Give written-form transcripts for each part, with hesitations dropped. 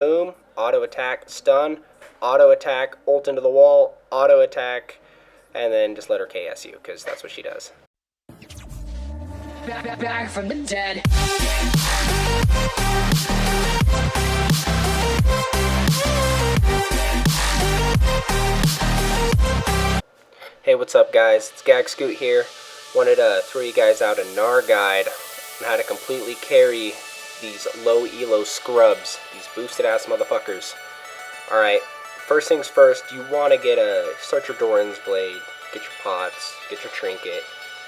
Boom, auto attack, stun, auto attack, ult into the wall, auto attack, and then just let her KS you, because that's what she does. Back from the dead. Hey, what's up guys? It's GAG Scoot here. Wanted to throw you guys out a GNAR guide on how to completely carry these low elo scrubs, these boosted ass motherfuckers. Alright, first things first, you want to start your Doran's Blade, get your pots, get your trinket,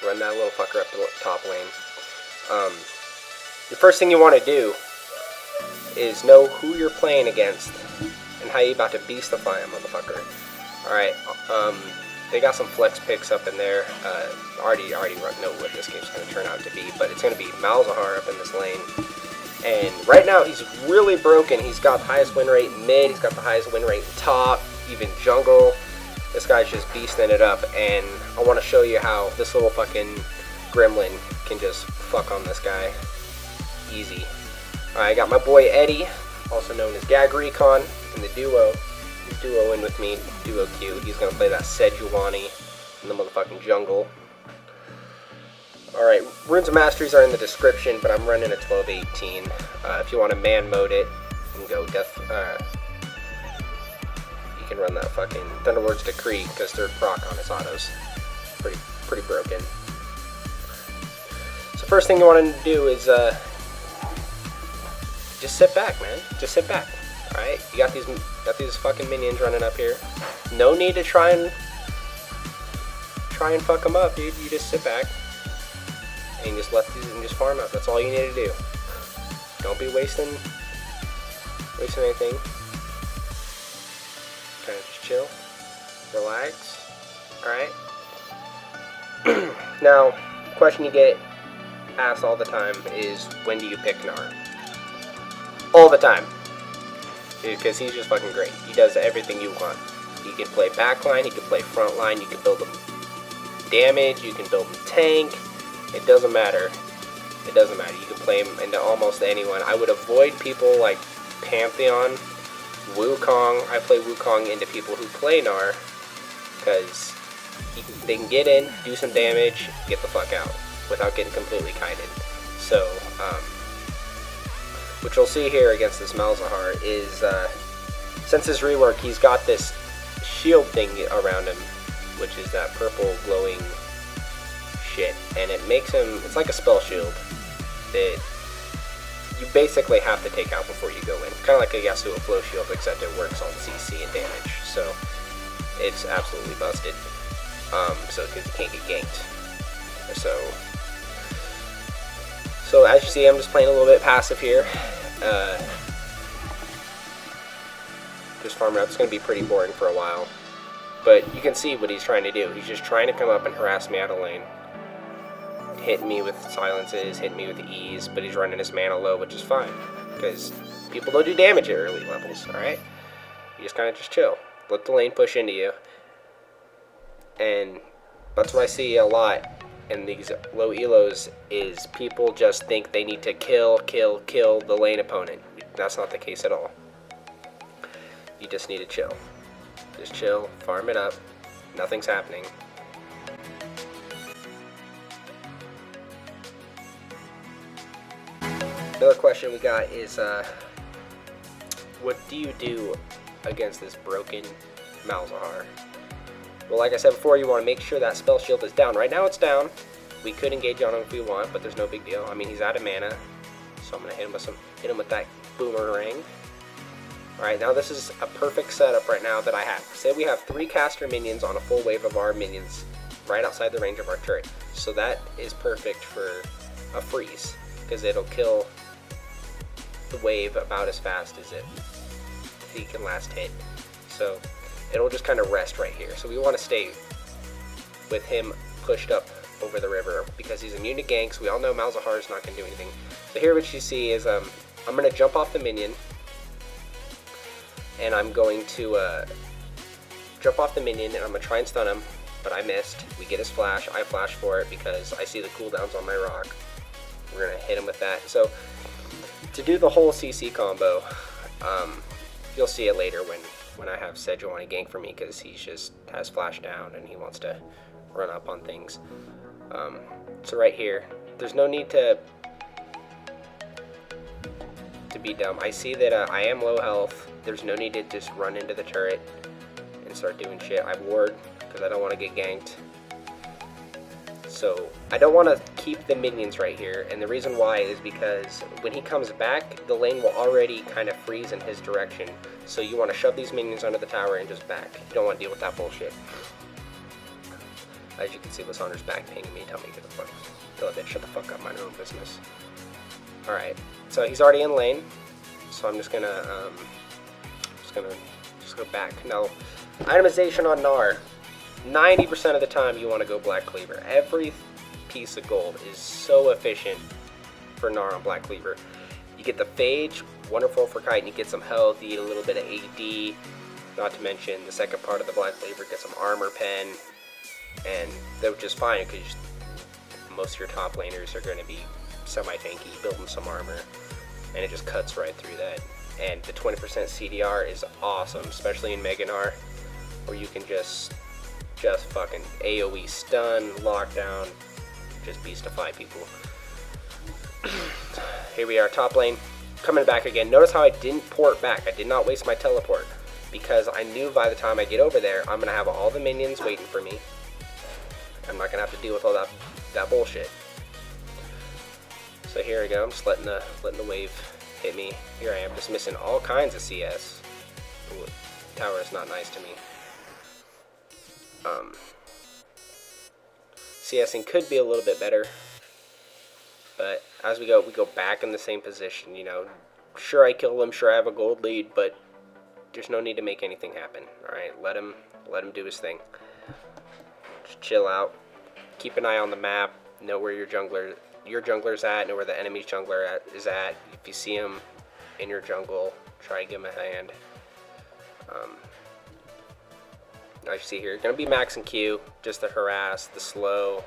run that little fucker up the top lane. The first thing you want to do is know who you're playing against and how you're about to beastify a motherfucker. Alright, they got some flex picks up in there. Already know what this game's going to turn out to be, but it's going to be MALZAHAR up in this lane. And right now he's really broken. He's got the highest win rate mid, he's got the highest win rate top, even jungle. This guy's just beasting it up, and I want to show you how this little fucking gremlin can just fuck on this guy. Easy. Alright, I got my boy Eddie, also known as GAG Recon, in the duo. He's duoing with me, duo Q. He's going to play that Sejuani in the motherfucking jungle. Alright, Runes of Masteries are in the description, but I'm running a 12-18. If you want to man mode it, you can go death. You can run that fucking Thunderlord's Decree, because third proc on its autos. Pretty broken. So first thing you want to do is just sit back, man. Just sit back. Alright, you got these fucking minions running up here. No need to try and fuck them up, dude. You just sit back and just let these and just farm up. That's all you need to do. Don't be wasting anything. Kind of just chill, relax. Alright. Now, the question you get asked all the time is, when do you pick GNAR? All the time. Because he's just fucking great. He does everything you want. He can play backline, he can play frontline, you can build him damage, you can build him tank. It doesn't matter. It doesn't matter. You can play him into almost anyone. I would avoid people like Pantheon, Wukong. I play Wukong into people who play GNAR because they can get in, do some damage, get the fuck out without getting completely kited. So, what you'll see here against this MALZAHAR is, since his rework, he's got this shield thing around him, which is that purple glowing shit, and it makes him, it's like a spell shield that you basically have to take out before you go in. Kind of like a Yasuo flow shield, except it works on CC and damage, so it's absolutely busted. So because you can't get ganked. So as you see, I'm just playing a little bit passive here. Just farming up. It's going to be pretty boring for a while. But you can see what he's trying to do. He's just trying to come up and harass me out of lane. Hitting me with silences, hitting me with ease, but he's running his mana low, which is fine. Because people don't do damage at early levels, alright? You just kind of just chill. Let the lane push into you. And that's what I see a lot in these low elos, is people just think they need to kill the lane opponent. That's not the case at all. You just need to chill. Just chill, farm it up, nothing's happening. Another question we got is, what do you do against this broken MALZAHAR? Well, like I said before, you want to make sure that spell shield is down. Right now it's down. We could engage on him if we want, but there's no big deal. I mean, he's out of mana, so I'm gonna hit him with that boomerang. Alright, now this is a perfect setup right now that I have. Say we have 3 caster minions on a full wave of our minions right outside the range of our turret. So that is perfect for a freeze, because it'll kill the wave about as fast as he can last hit. So it'll just kind of rest right here. So we want to stay with him pushed up over the river because he's immune to ganks. We all know MALZAHAR is not going to do anything. So here what you see is I'm going to jump off the minion, and I'm going to jump off the minion, and I'm going to try and stun him, but I missed. We get his flash. I flash for it because I see the cooldowns on my rock. We're going to hit him with that. So to do the whole CC combo, You'll see it later when I have Sejuani gank for me, because he just has flash down and he wants to run up on things. So right here, there's no need to be dumb. I see that I am low health. There's no need to just run into the turret and start doing shit. I ward because I don't want to get ganked. So I don't want to keep the minions right here, and the reason why is because when he comes back, the lane will already kind of freeze in his direction. So you want to shove these minions under the tower and just back. You don't want to deal with that bullshit. As you can see, Lissandra's back pinging me. Tell me to get the fuck. Tell that bitch shut the fuck up, mind your own business. Alright, so he's already in lane. So I'm just gonna go back. Now, itemization on GNAR. 90% of the time you want to go Black Cleaver. Every piece of gold is so efficient for GNAR on Black Cleaver. You get the Phage, wonderful for Kite, and you get some health, you get a little bit of AD. Not to mention the second part of the Black Cleaver, get some armor pen, and they're just fine because most of your top laners are going to be semi-tanky, building some armor, and it just cuts right through that. And the 20% CDR is awesome, especially in GNAR, where you can just fucking AoE stun, lockdown, just beastify people. Here we are, top lane, coming back again. Notice how I didn't port back. I did not waste my teleport, because I knew by the time I get over there, I'm going to have all the minions waiting for me. I'm not going to have to deal with all that bullshit. So here we go, I'm just letting the wave hit me. Here I am, just missing all kinds of CS. Ooh, tower is not nice to me. CSing could be a little bit better, but as we go back in the same position. You know, sure I kill him, sure I have a gold lead, but there's no need to make anything happen. All right, let him do his thing. Just chill out, keep an eye on the map, know where your jungler's at, know where the enemy's jungler is at. If you see him in your jungle, try and give him a hand. As you see here, you're going to be maxing Q, just the harass, the slow.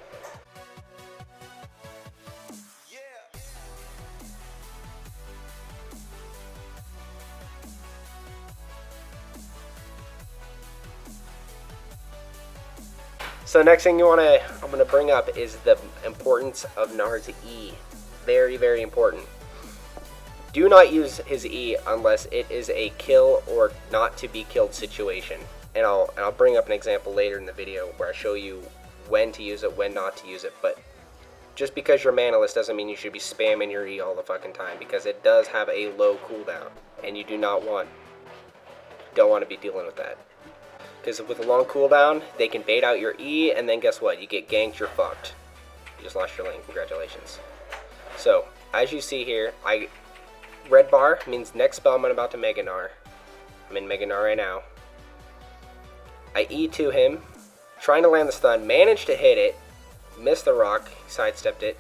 So next thing I'm going to bring up is the importance of GNAR's E. Very, very important. Do not use his E unless it is a kill or not to be killed situation. And I'll bring up an example later in the video where I show you when to use it, when not to use it. But just because you're manaless doesn't mean you should be spamming your E all the fucking time, because it does have a low cooldown, and you don't want to be dealing with that. Because with a long cooldown, they can bait out your E, and then guess what? You get ganked, you're fucked. You just lost your lane. Congratulations. So as you see here, red bar means next spell I'm about to GNAR. I'm in GNAR right now. I E2 him, trying to land the stun, managed to hit it, missed the rock, sidestepped it.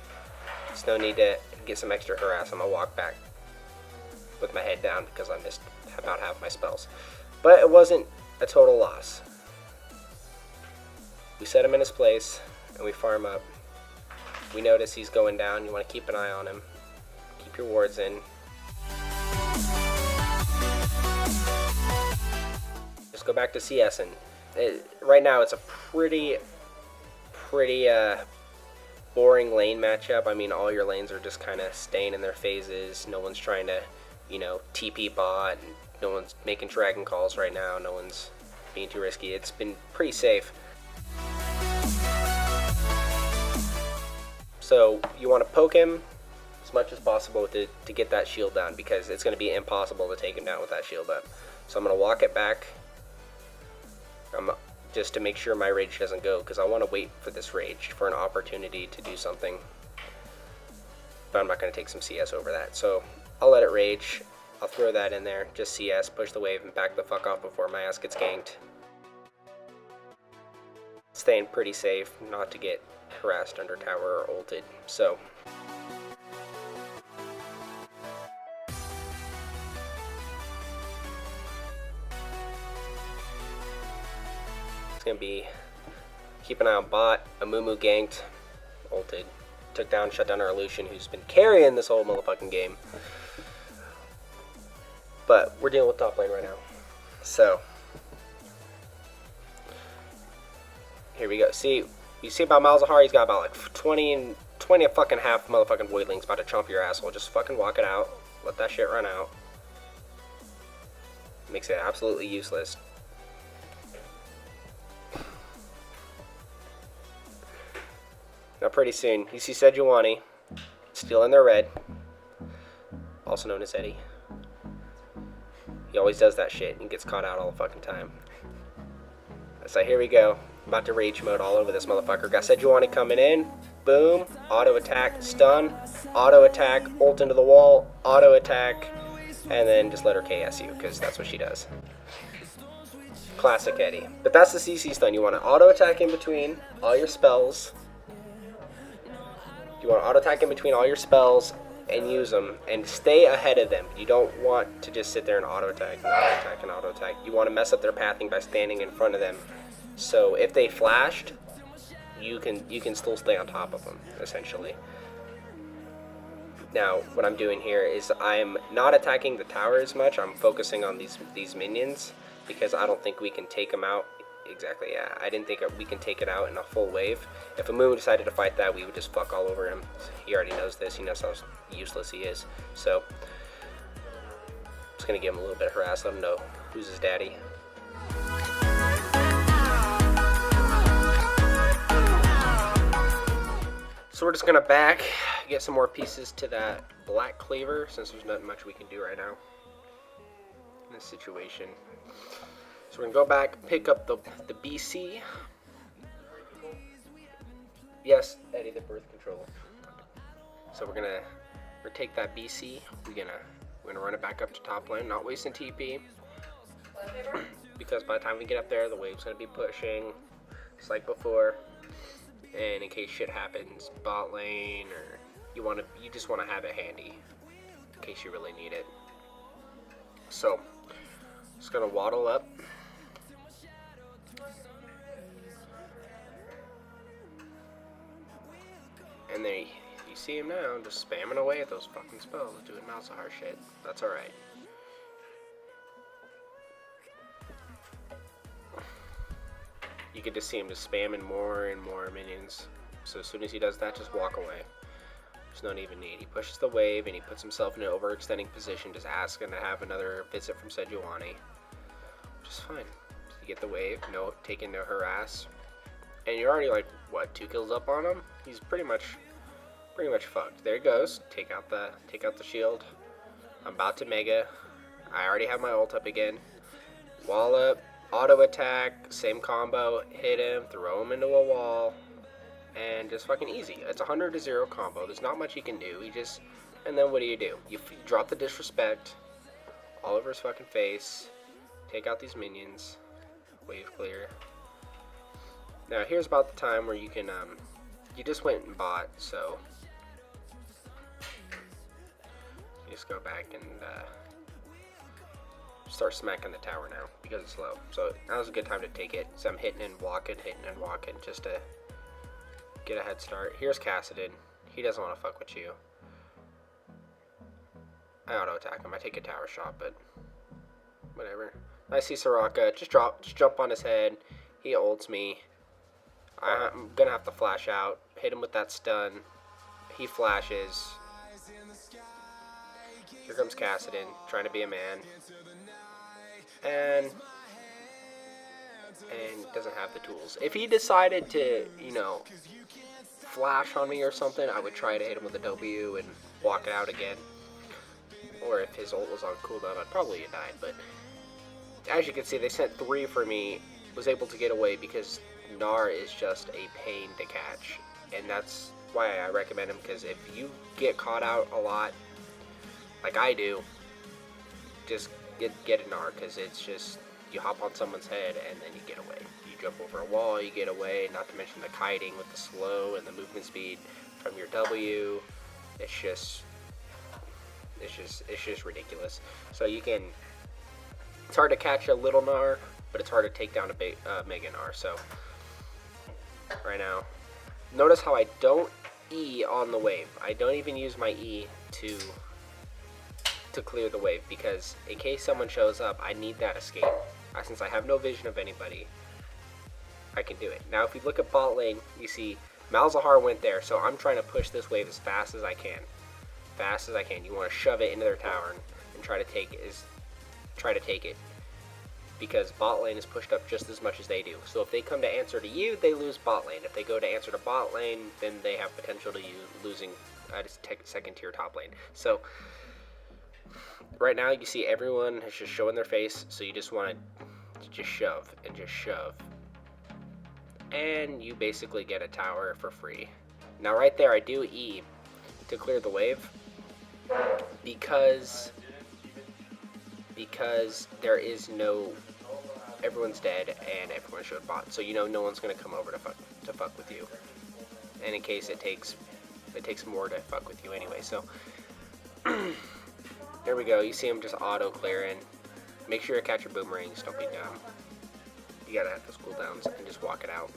There's no need to get some extra harass. I'm going to walk back with my head down because I missed about half my spells. But it wasn't a total loss. We set him in his place, and we farm up. We notice he's going down. You want to keep an eye on him. Keep your wards in. Just go back to CSing. Right now it's a pretty boring lane matchup. I mean, all your lanes are just kind of staying in their phases. No one's trying to, TP bot. And no one's making dragon calls right now. No one's being too risky. It's been pretty safe. So you want to poke him as much as possible to get that shield down, because it's going to be impossible to take him down with that shield up. So I'm going to walk it back. Just to make sure my rage doesn't go, because I want to wait for this rage for an opportunity to do something. But I'm not going to take some CS over that. So I'll let it rage. I'll throw that in there. Just CS, push the wave, and back the fuck off before my ass gets ganked. Staying pretty safe, not to get harassed under tower or ulted. So it's gonna be keep an eye on bot. Amumu ganked, ulted, took down, shut down our Lucian, who's been carrying this whole motherfucking game. But we're dealing with top lane right now. So here we go. See, you see about Malzahar, he's got about like 20 and fucking half motherfucking voidlings about to chomp your asshole. Just fucking walk it out. Let that shit run out. Makes it absolutely useless. Now pretty soon, you see Sejuani, still in their red, also known as Eddie. He always does that shit and gets caught out all the fucking time. So here we go. I'm about to rage mode all over this motherfucker. Got Sejuani coming in. Boom. Auto attack. Stun. Auto attack. Ult into the wall. Auto attack. And then just let her KS you, because that's what she does. Classic Eddie. But that's the CC stun. You want to auto attack in between all your spells. You want to auto attack in between all your spells and use them and stay ahead of them. You don't want to just sit there and auto attack and auto attack and auto attack. You want to mess up their pathing by standing in front of them. So if they flashed, you can still stay on top of them, essentially. Now, what I'm doing here is I'm not attacking the tower as much. I'm focusing on these minions because I don't think we can take them out. Exactly, yeah. I didn't think we can take it out in a full wave. If a Moon decided to fight that, we would just fuck all over him. He already knows this. He knows how useless he is. So, just going to give him a little bit of harass. Let him know who's his daddy. So we're just going to back, get some more pieces to that black cleaver, since there's not much we can do right now in this situation. So we're going to go back, pick up the BC. Yes, Eddie, the birth control. So we're going to take that BC. We're gonna run it back up to top lane, not wasting TP. Because by the time we get up there, the wave's going to be pushing, just like before. And in case shit happens, bot lane, or you just want to have it handy in case you really need it. So, just gonna waddle up. And there you see him now, just spamming away at those fucking spells, doing Malzahar shit. That's alright. You get to see him just spamming more and more minions. So as soon as he does that, just walk away. There's no even need. He pushes the wave and he puts himself in an overextending position, just asking to have another visit from Sejuani. Which is fine. You get the wave, no taking no harass. And you're already like, what, 2 kills up on him? He's pretty much fucked. There he goes. Take out the shield. I'm about to mega. I already have my ult up again. Wall up. Auto attack, same combo, hit him, throw him into a wall, and just fucking easy. It's a 100-0 combo. There's not much you can do. And then what do? You drop the disrespect all over his fucking face, take out these minions, wave clear. Now here's about the time where you can, you just went and bought, so you just go back and, start smacking the tower now because it's low. So that was a good time to take it. So I'm hitting and walking just to get a head start. Here's Cassidon. He doesn't want to fuck with you. I auto attack him. I take a tower shot, but whatever. I see Soraka. Just jump on his head. He ults me. I'm gonna have to flash out. Hit him with that stun. He flashes. Here comes Cassidon, trying to be a man. And doesn't have the tools. If he decided to, flash on me or something, I would try to hit him with a W and walk it out again. Or if his ult was on cooldown, I'd probably have died. But as you can see, they sent 3 for me. Was able to get away because GNAR is just a pain to catch. And that's why I recommend him, because if you get caught out a lot, like I do, just get a GNAR, because it's just, you hop on someone's head and then you get away. You jump over a wall, you get away, not to mention the kiting with the slow and the movement speed from your W. It's just ridiculous. So you can, it's hard to catch a little GNAR, but it's hard to take down a big mega GNAR. So right now, notice how I don't E on the wave. I don't even use my E to to clear the wave, because in case someone shows up, I need that escape. Since I have no vision of anybody, I can do it. Now if you look at bot lane, you see Malzahar went there, so I'm trying to push this wave as fast as I can. Fast as I can. You want to shove it into their tower and try to take it. Because bot lane is pushed up just as much as they do. So if they come to answer to you, they lose bot lane. If they go to answer to bot lane, then they have potential to you losing second tier top lane. So right now you see everyone is just showing their face, so you just want to just shove and just shove. And you basically get a tower for free. Now right there I do E to clear the wave because there is no, everyone's dead and everyone showed bot, so you know no one's gonna come over to fuck with you. And in case it takes more to fuck with you anyway. So there we go. You see him just auto clearing. Make sure you catch your boomerangs. Don't be dumb. You gotta have those cooldowns and just walk it out.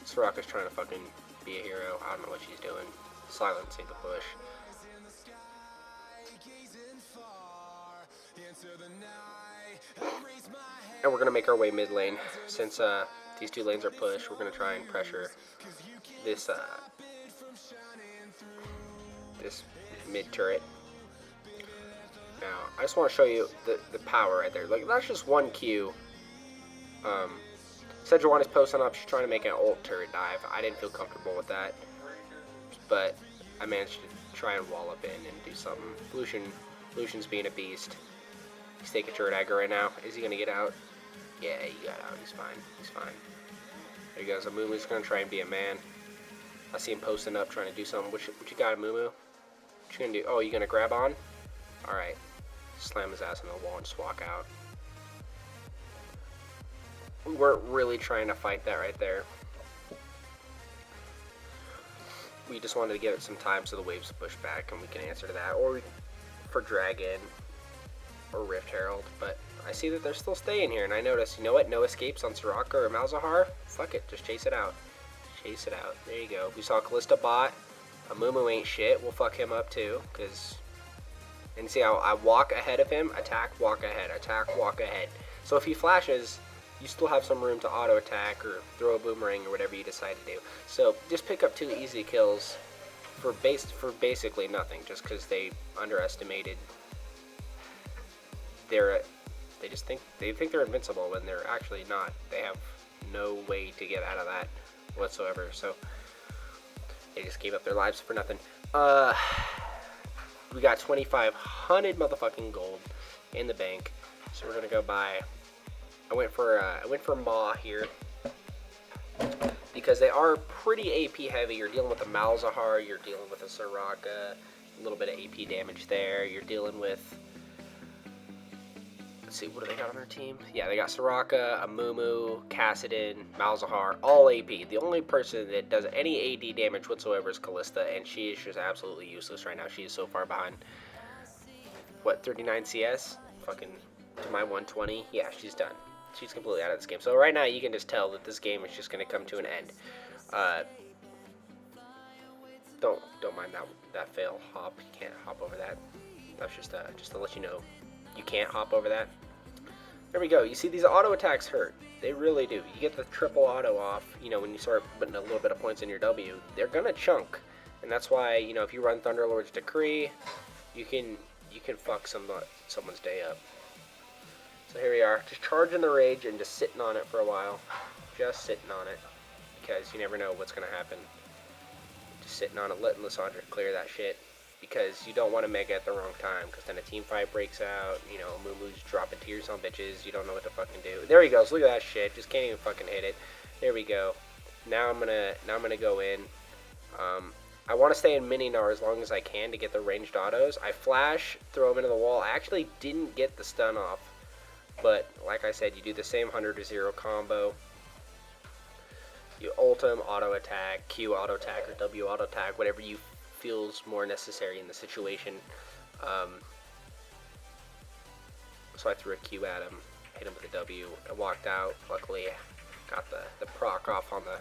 Soraka's trying to fucking be a hero. I don't know what she's doing. Silencing the push. And we're gonna make our way mid lane. Since these two lanes are pushed, we're gonna try and pressure this this mid turret. Now I just want to show you the power right there. Like, that's just one Q. Sejuani is posting up. She's trying to make an ult turret dive. I didn't feel comfortable with that, but I managed to try and wall up in and do something. Lucian's being a beast. He's taking turret aggro right now. Is he gonna get out? Yeah, he got out. He's fine. He's fine. There he goes. Amumu's gonna try and be a man. I see him posting up, trying to do something. What you got, Amumu? What you gonna do? Oh, you gonna grab on? All right. Slam his ass into the wall and just walk out. We weren't really trying to fight that right there. We just wanted to give it some time so the waves push back and we can answer to that, or for Dragon or Rift Herald. But I see that they're still staying here, and I notice, you know what? No escapes on Soraka or Malzahar. Fuck it, just chase it out. Chase it out. There you go. We saw Kalista bot. Amumu ain't shit. We'll fuck him up too, cause. And see how I walk ahead of him, attack, walk ahead, attack, walk ahead. So if he flashes, you still have some room to auto attack or throw a boomerang or whatever you decide to do. So just pick up 2 easy kills for basically nothing, just because they underestimated they think they're invincible when they're actually not. They have no way to get out of that whatsoever. So they just gave up their lives for nothing. We got 2,500 motherfucking gold in the bank, so we're gonna go buy. I went for Maw here because they are pretty AP heavy. You're dealing with a Malzahar, you're dealing with a Soraka, a little bit of AP damage there. You're dealing with, let's see, what do they got on their team? Yeah, they got Soraka, Amumu, Kassadin, Malzahar, all AP. The only person that does any AD damage whatsoever is Kalista, and she is just absolutely useless right now. She is so far behind. What, 39 CS? Fucking to my 120? Yeah, she's done. She's completely out of this game. So right now you can just tell that this game is just going to come to an end. Don't mind that fail hop. You can't hop over that. That's just to let you know you can't hop over that. There we go. You see, these auto attacks hurt. They really do. You get the triple auto off, you know, when you start putting a little bit of points in your W. They're gonna chunk, and that's why, you know, if you run Thunderlord's Decree, you can fuck someone's day up. So here we are, just charging the rage and just sitting on it for a while. Just sitting on it, because you never know what's gonna happen. Just sitting on it, letting Lissandra clear that shit. Because you don't want to mega at the wrong time, because then a team fight breaks out, you know, Mumu's dropping tears on bitches, you don't know what to fucking do. There he goes, look at that shit, just can't even fucking hit it. There we go. Now I'm gonna go in. I want to stay in mini GNAR as long as I can to get the ranged autos. I flash, throw them into the wall. I actually didn't get the stun off, but like I said, you do the same 100 to 0 combo. You ult him, auto attack, Q auto attack, or W auto attack, whatever you feels more necessary in the situation. So I threw a Q at him, hit him with a W, and walked out. Luckily, got the proc off on the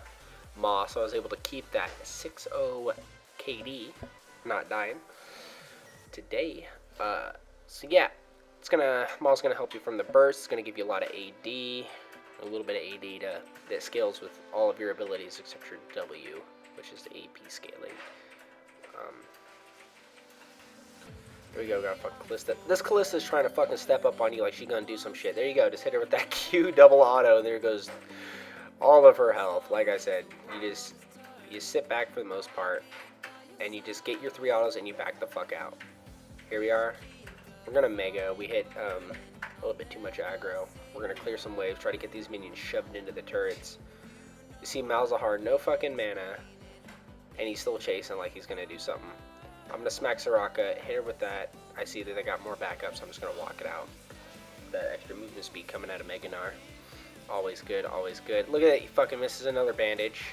Maw, so I was able to keep that 6-0 KD, not dying. Today, So yeah, Maul's gonna help you from the burst. It's gonna give you a lot of AD, a little bit of AD that scales with all of your abilities except your W, which is the AP scaling. Here we go, got fucking Callista. This Callista's trying to fucking step up on you like she's gonna do some shit. There you go, just hit her with that Q double auto, and there goes all of her health. Like I said, you sit back for the most part, and you just get your 3 autos and you back the fuck out. Here we are. We're gonna Mega. We hit a little bit too much aggro. We're gonna clear some waves, try to get these minions shoved into the turrets. You see Malzahar, no fucking mana, and he's still chasing like he's gonna do something. I'm gonna smack Soraka, hit her with that. I see that they got more backup, so I'm just gonna walk it out. That extra movement speed coming out of GNAR. Always good, always good. Look at that, he fucking misses another bandage.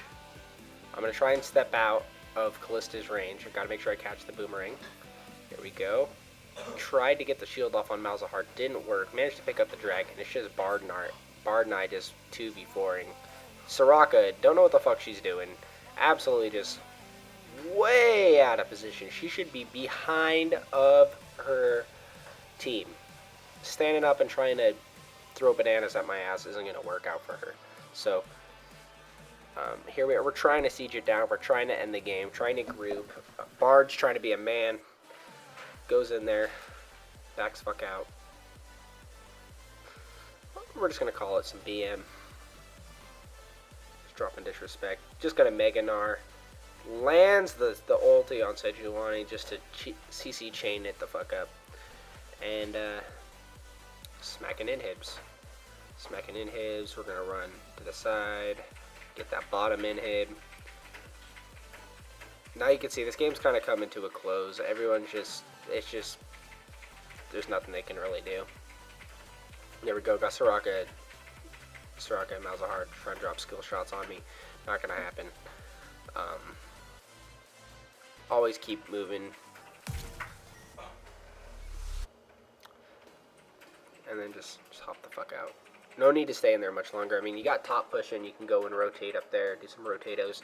I'm gonna try and step out of Callista's range. I gotta make sure I catch the boomerang. Here we go. Tried to get the shield off on Malzahar, didn't work. Managed to pick up the dragon. It's just Bard and I just 2v4ing. Soraka, don't know what the fuck she's doing. Absolutely just way out of position. She should be behind of her team. Standing up and trying to throw bananas at my ass isn't going to work out for her. So, here we are. We're trying to siege it down. We're trying to end the game. Trying to group. Bard's trying to be a man. Goes in there. Backs fuck out. We're just going to call it some BM. Just dropping disrespect. Just going to Mega Gnar. Lands the ulti on Sejuani just to CC chain it the fuck up. And, smacking inhibs. Smacking inhibs. We're going to run to the side. Get that bottom inhib. Now you can see this game's kind of coming to a close. Everyone's just, there's nothing they can really do. There we go. Got Soraka and Malzahar trying to drop skill shots on me. Not going to happen. Always keep moving. And then just hop the fuck out. No need to stay in there much longer. I mean, you got top pushing. You can go and rotate up there. Do some rotatos.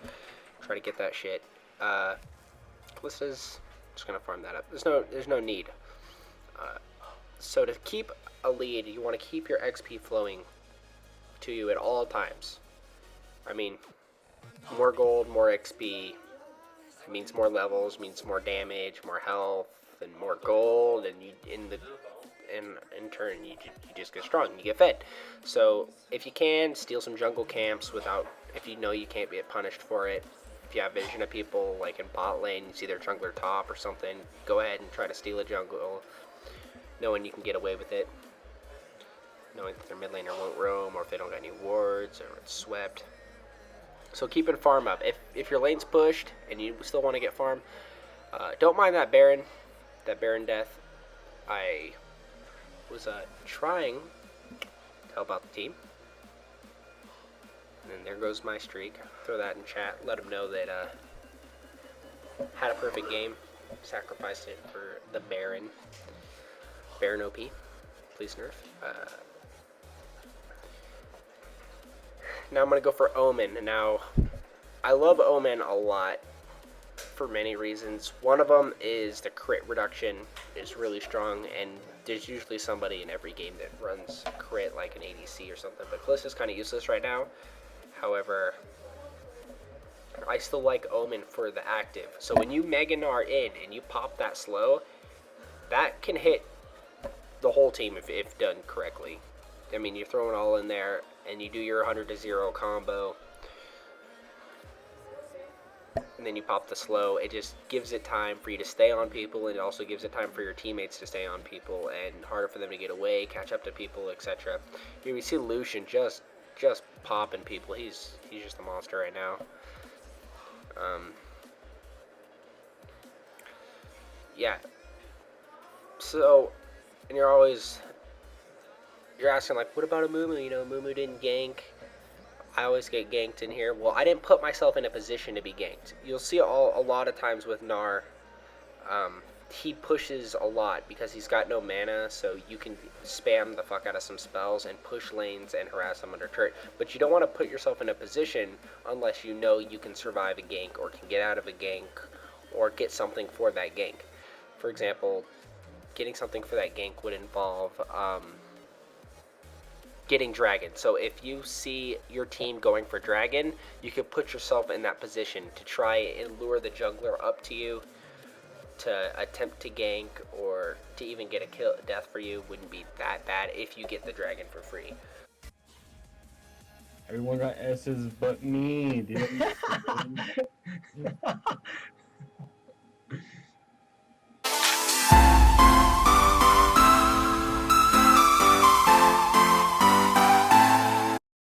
Try to get that shit. Callista's just going to farm that up. There's no need. So to keep a lead, you want to keep your XP flowing to you at all times. I mean, more gold, more XP. It means more levels, means more damage, more health, and more gold, and in turn you just get strong, you get fed. So if you can, steal some jungle camps if you know you can't get punished for it. If you have vision of people like in bot lane, you see their jungler top or something, go ahead and try to steal a jungle, knowing you can get away with it, knowing that their mid laner won't roam, or if they don't got any wards, or it's swept. So keeping farm up. If your lane's pushed and you still want to get farm, don't mind that Baron death. I was trying to help out the team. And then there goes my streak. Throw that in chat. Let them know that had a perfect game. Sacrificed it for the Baron. Baron OP. Please nerf. Now I'm going to go for Omen. Now, I love Omen a lot for many reasons. One of them is the crit reduction is really strong, and there's usually somebody in every game that runs crit, like an ADC or something. But Callista's kind of useless right now. However, I still like Omen for the active. So when you Mega Gnar in and you pop that slow, that can hit the whole team if done correctly. I mean, you're throwing all in there, and you do your 100-0 combo, and then you pop the slow. It just gives it time for you to stay on people, and it also gives it time for your teammates to stay on people, and harder for them to get away, catch up to people, etc. Here we see Lucian just popping people. He's just a monster right now. Yeah. So, and you're asking, like, what about a Mumu? You know, Mumu didn't gank. I always get ganked in here. Well, I didn't put myself in a position to be ganked. You'll see a lot of times with Gnar, he pushes a lot because he's got no mana, so you can spam the fuck out of some spells and push lanes and harass them under turret. But you don't want to put yourself in a position unless you know you can survive a gank or can get out of a gank or get something for that gank. For example, getting something for that gank would involve getting dragon. So if you see your team going for dragon, you can put yourself in that position to try and lure the jungler up to you to attempt to gank, or to even get a kill. Death for you wouldn't be that bad if you get the dragon for free. Everyone got S's but me, dude.